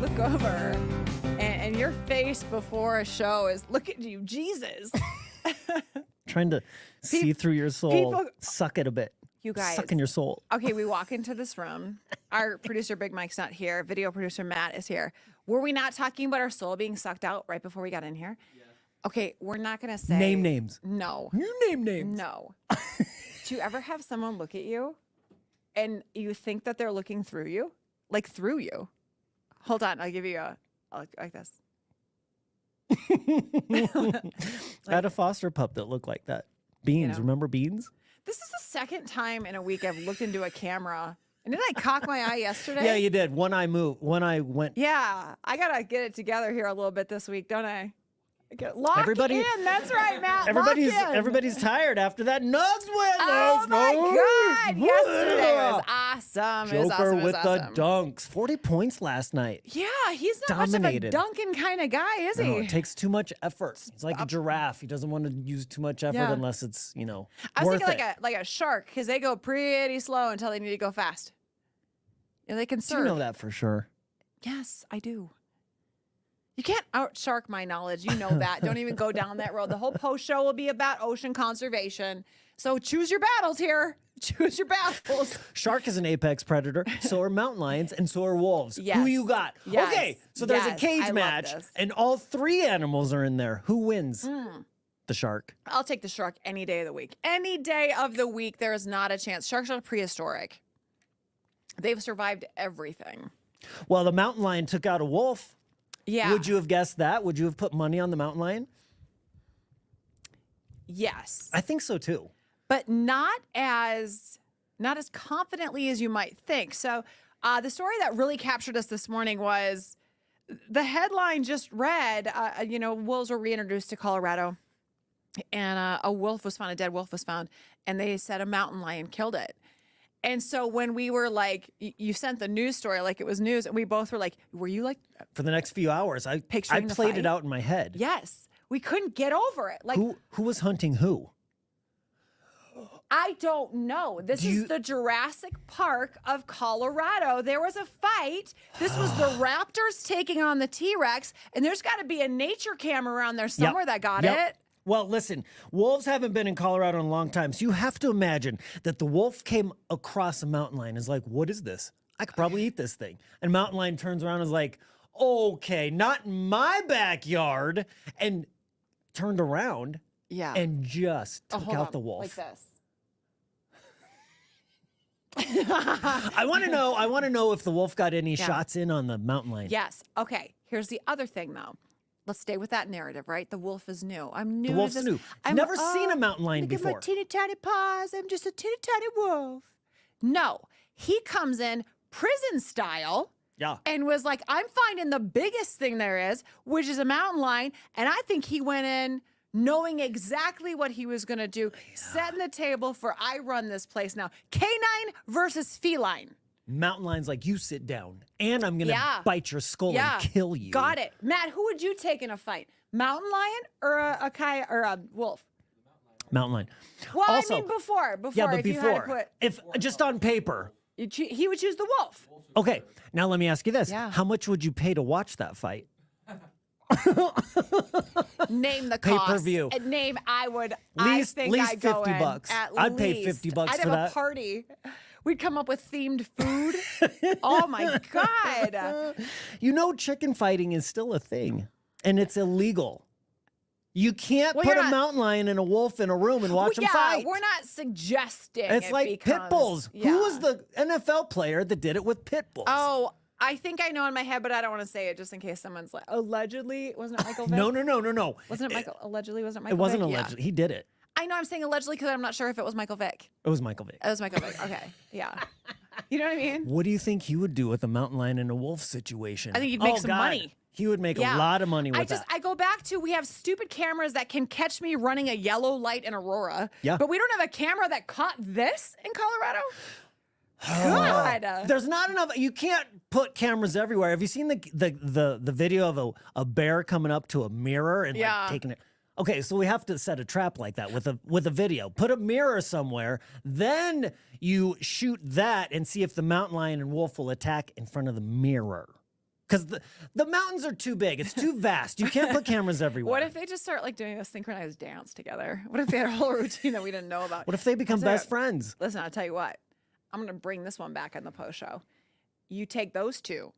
look over and your face before a show is, look at you, Jesus. Trying to see through your soul, suck it a bit. You guys. Suck in your soul. Okay, we walk into this room. Our producer, Big Mike's not here. Video producer, Matt, is here. Were we not talking about our soul being sucked out right before we got in here? Yeah. Okay, we're not going to say. Name names. No. You name names. No. Do you ever have someone look at you and you think that they're looking through you? Like through you? Hold on, I'll give you like this. I had a foster pup that looked like that. Beans, remember Beans? This is the second time in a week I've looked into a camera. And didn't I cock my eye yesterday? Yeah, you did. One eye moved. One eye went. Yeah, I got to get it together here a little bit this week, don't I? Lock in. That's right, Matt. Everybody's tired after that Nugs win. Oh my God! Yesterday was awesome. Joker with the dunks. 40 points last night. Yeah, he's not much of a dunking kind of guy, is he? No, it takes too much effort. He's like a giraffe. He doesn't want to use too much effort unless it's I was worth thinking like a shark because they go pretty slow until they need to go fast. And they can serve. Do you know that for sure? Yes, I do. You can't out-shark my knowledge. You know that. Don't even go down that road. The whole post show will be about ocean conservation. So choose your battles here. Choose your battles. Shark is an apex predator. So are mountain lions and so are wolves. Yes. Who you got? Yes. Okay, so there's a cage match and all three animals are in there. Who wins? The shark. I'll take the shark any day of the week. Any day of the week, there is not a chance. Sharks are prehistoric. They've survived everything. Well, the mountain lion took out a wolf. Yeah. Would you have guessed that? Would you have put money on the mountain lion? Yes. I think so too. But not as confidently as you might think. So the story that really captured us this morning was the headline just read, wolves were reintroduced to Colorado and a dead wolf was found, and they said a mountain lion killed it. And so when we were like, you sent the news story like it was news, and we both were like, were you like... For the next few hours, I played it out in my head. Yes. We couldn't get over it. Like who was hunting who? I don't know. This is the Jurassic Park of Colorado. There was a fight. This was the Raptors taking on the T-Rex, and there's got to be a nature cam around there somewhere that got it. Well, listen, wolves haven't been in Colorado in a long time, so you have to imagine that the wolf came across a mountain lion and is like, what is this? I could probably eat this thing. And mountain lion turns around and is like, okay, not in my backyard, and turned around and just took out the wolf. Like this. I want to know if the wolf got any shots in on the mountain lion. Yes. Okay. Here's the other thing, though. Let's stay with that narrative, right? The wolf is new. I'm new. The wolf's new. I've never seen a mountain lion before. before. My teeny tiny paws. I'm just a teeny tiny wolf. No, he comes in prison style. Yeah. And was like, I'm finding the biggest thing there is, which is a mountain lion. And I think he went in knowing exactly what he was going to do, setting the table for I run this place now. Canine versus feline. Mountain lion's like, you sit down, and I'm going to bite your skull and kill you. Got it. Matt, who would you take in a fight? Mountain lion or a wolf? Mountain lion. Well, also, I mean before. Yeah, but if you had to put... If just on paper. He would choose the wolf. Okay, now let me ask you this. Yeah. How much would you pay to watch that fight? Name the cost. Pay-per-view. Name, I least I'd go $50. At I'd pay least. $50 for that. I'd have a party. We'd come up with themed food. Oh my God. You know, chicken fighting is still a thing, and it's illegal. You can't put a mountain lion and a wolf in a room and watch them fight. We're not suggesting it's like pit bulls. Yeah. Who was the NFL player that did it with pit bulls? Oh, I think I know in my head, but I don't want to say it just in case someone's like, allegedly, wasn't it Michael Vick? No. Wasn't it Michael? Allegedly, wasn't it Michael It wasn't Vick? allegedly. Yeah. He did it. I know I'm saying allegedly because I'm not sure if it was Michael Vick. It was Michael Vick. It was Michael Vick. Okay. Yeah. You know what I mean? What do you think he would do with a mountain lion and a wolf situation? I think he'd make some money. He would make a lot of money with that. I go back to, we have stupid cameras that can catch me running a yellow light in Aurora. Yeah. But we don't have a camera that caught this in Colorado? God. There's not enough. You can't put cameras everywhere. Have you seen the video of a bear coming up to a mirror and like taking it? Okay, so we have to set a trap like that with a video. Put a mirror somewhere, then you shoot that and see if the mountain lion and wolf will attack in front of the mirror. Because the mountains are too big. It's too vast. You can't put cameras everywhere. What if they just start like doing a synchronized dance together? What if they had a whole routine that we didn't know about? What if they become best friends? Listen, I'll tell you what. I'm going to bring this one back on the post show. You take those two.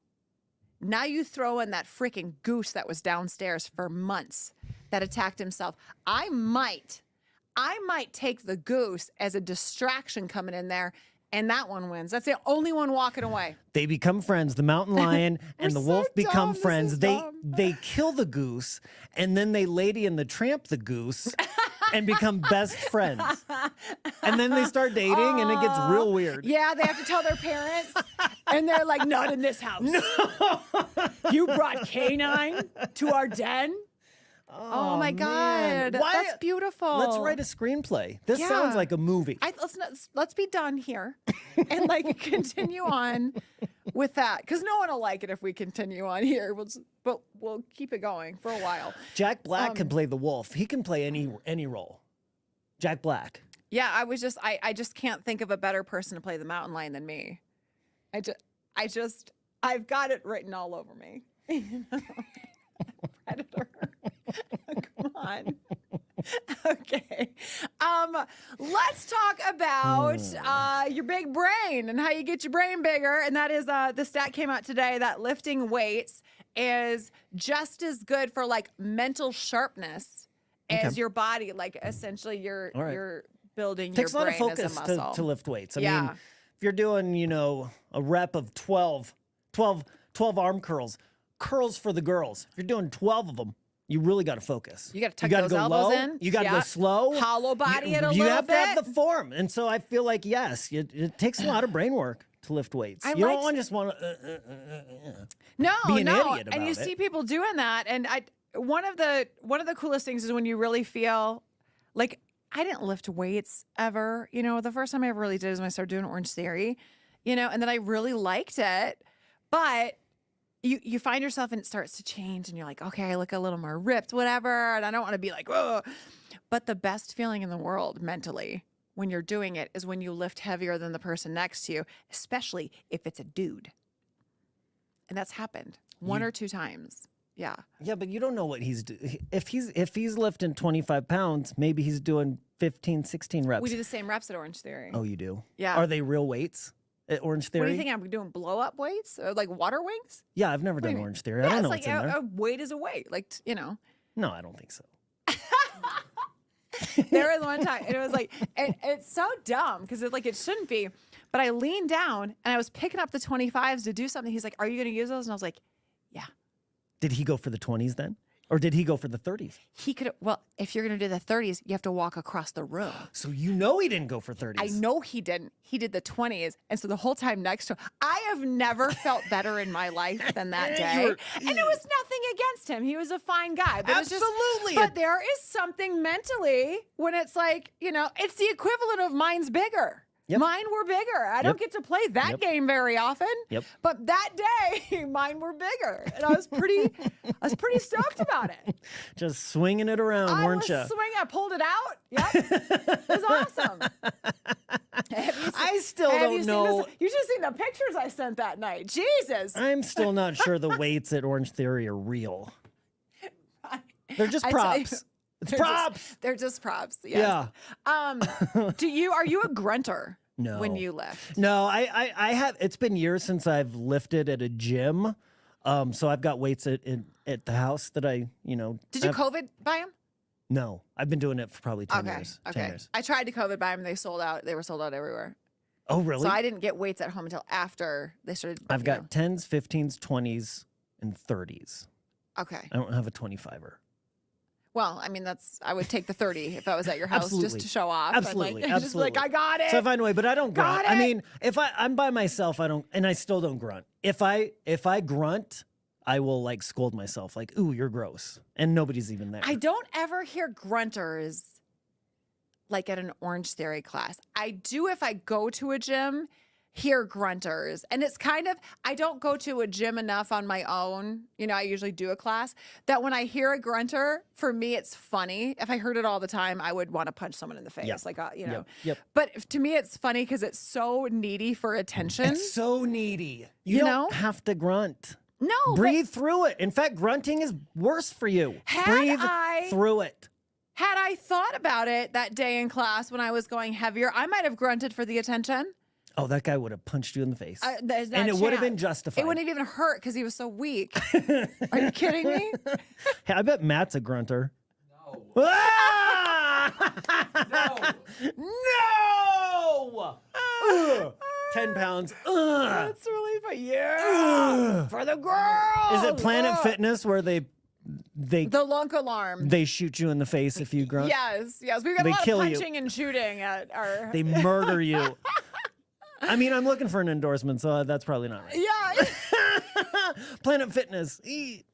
Now you throw in that freaking goose that was downstairs for months that attacked himself. I might take the goose as a distraction coming in there, and that one wins. That's the only one walking away. They become friends. The mountain lion and the wolf become This friends. is They dumb. they kill the goose, and then they Lady and the Tramp the goose and become best friends. And then they start dating, and it gets real weird. Yeah, they have to tell their parents, and they're like, "Not in this house. No. You brought canine to our den." Oh my man. God, Why- that's beautiful. Let's write a screenplay. This Yeah. sounds like a movie. Let's be done here, and like continue on with that, because no one will like it if we continue on here. But we'll keep it going for a while. Jack Black can play the wolf. He can play any role. Jack Black. Yeah, I just can't think of a better person to play the mountain lion than me. I've got it written all over me. Predator. Come on. Okay. Let's talk about your big brain and how you get your brain bigger. And that is the stat came out today that lifting weights is just as good for like mental sharpness as your body. Like essentially you're building Takes your a lot of brain as focus a muscle. to lift weights. I Yeah. mean, if you're doing, a rep of 12 arm curls for the girls. If you're doing 12 of them, you really got to focus. You got to tuck gotta those go elbows low. in. You got to go slow. Hollow body it a You little have bit. to have the form. And so I feel like, yes, it takes a lot of brain work to lift weights. You don't just want to No, be an no. idiot And you about it. see people doing that. And one of the coolest things is when you really feel like I didn't lift weights ever. The first time I ever really did is when I started doing Orange Theory, and then I really liked it. But you find yourself and it starts to change and you're like, okay, I look a little more ripped, whatever. And I don't want to be like, whoa. But the best feeling in the world mentally when you're doing it is when you lift heavier than the person next to you, especially if it's a dude. And that's happened one or two times. Yeah. Yeah, but you don't know what he's doing. If he's lifting 25 pounds, maybe he's doing 15, 16 reps. We do the same reps at Orange Theory. Oh, you do? Yeah. Are they real weights at Orange Theory? What do you think? I'm doing blow up weights or like water wings? Yeah, I've never do you done mean? Orange Theory. Yeah, I don't know it's what's like in there. a weight is a weight. Like, No, I don't think so. There was one time, and it was like, and it's so dumb because it shouldn't be. But I leaned down and I was picking up the 25s to do something. He's like, "Are you going to use those?" And I was like, "Yeah." Did he go for the 20s then? Or did he go for the 30s? He could. Well, if you're going to do the 30s, you have to walk across the room. So he didn't go for 30s. I know he didn't. He did the 20s. And so the whole time next to him, I have never felt better in my life than that day. And it was nothing against him. He was a fine guy. But Absolutely. But there is something mentally when it's like, it's the equivalent of mine's bigger. Yep. Mine were bigger. I don't get to play that game very often. Yep. But that day, mine were bigger. And I was pretty stoked about it. Just swinging it around, I weren't was you? swinging. I pulled it out. Yep. It was awesome. I still don't know. You should have seen the pictures I sent that night. Jesus. I'm still not sure the weights at Orange Theory are real. They're just I tell you, props. It's props. They're just props. Yes. Yeah. Are you a grunter? No. When you lift? No, I have. It's been years since I've lifted at a gym. So I've got weights at the house that I. Did you COVID buy them? No, I've been doing it for probably 10 years. 10 Okay. years. I tried to COVID buy them. They sold out. They were sold out everywhere. Oh, really? So I didn't get weights at home until after they started. I've got 10s, 15s, 20s, and 30s. Okay. I don't have a 25er. Well, I mean, I would take the 30 if I was at your house Absolutely. just to show off. Absolutely, And absolutely. Just be like, I got it. So I find a way, but I don't grunt. Got I it. mean, if I'm by myself, I don't, and I still don't grunt. If I grunt, I will like scold myself, like, "Ooh, you're gross," and nobody's even there. I don't ever hear grunters like at an Orange Theory class. I do if I go to a gym, hear grunters. And it's kind of, I don't go to a gym enough on my own. I usually do a class that when I hear a grunter, for me, it's funny. If I heard it all the time, I would want to punch someone in the face. Yep. Like, Yep. But to me, it's funny because it's so needy for attention. It's so needy. You You don't know? have to grunt. No, but Breathe through it. In fact, grunting is worse for you. Breathe through it. had I thought about it that day in class when I was going heavier, I might have grunted for the attention. Oh, that guy would have punched you in the face. There's not And a it would have been chance. justified. It wouldn't have even hurt because he was so weak. Are you kidding me? Hey, I bet Matt's a grunter. No. Ah! No! Ugh. 10 pounds. Ugh. That's really fun. Yeah. For the girls. Is it Planet Fitness where they The lunk alarm. they shoot you in the face if you grunt? Yes. We've got They a lot of kill you. punching and shooting at our. They murder you. I mean, I'm looking for an endorsement, so that's probably not right. Yeah. Planet Fitness. Eat.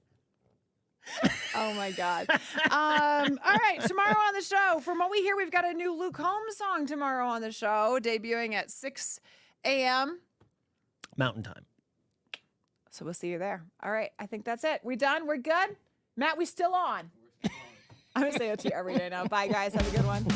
Oh my God. All right. Tomorrow on the show, from what we hear, we've got a new Luke Combs song tomorrow on the show, debuting at 6 a.m. Mountain time. So we'll see you there. All right. I think that's it. We done? We're good? Matt, we still on? I'm going to say it to you every day now. Bye, guys. Have a good one.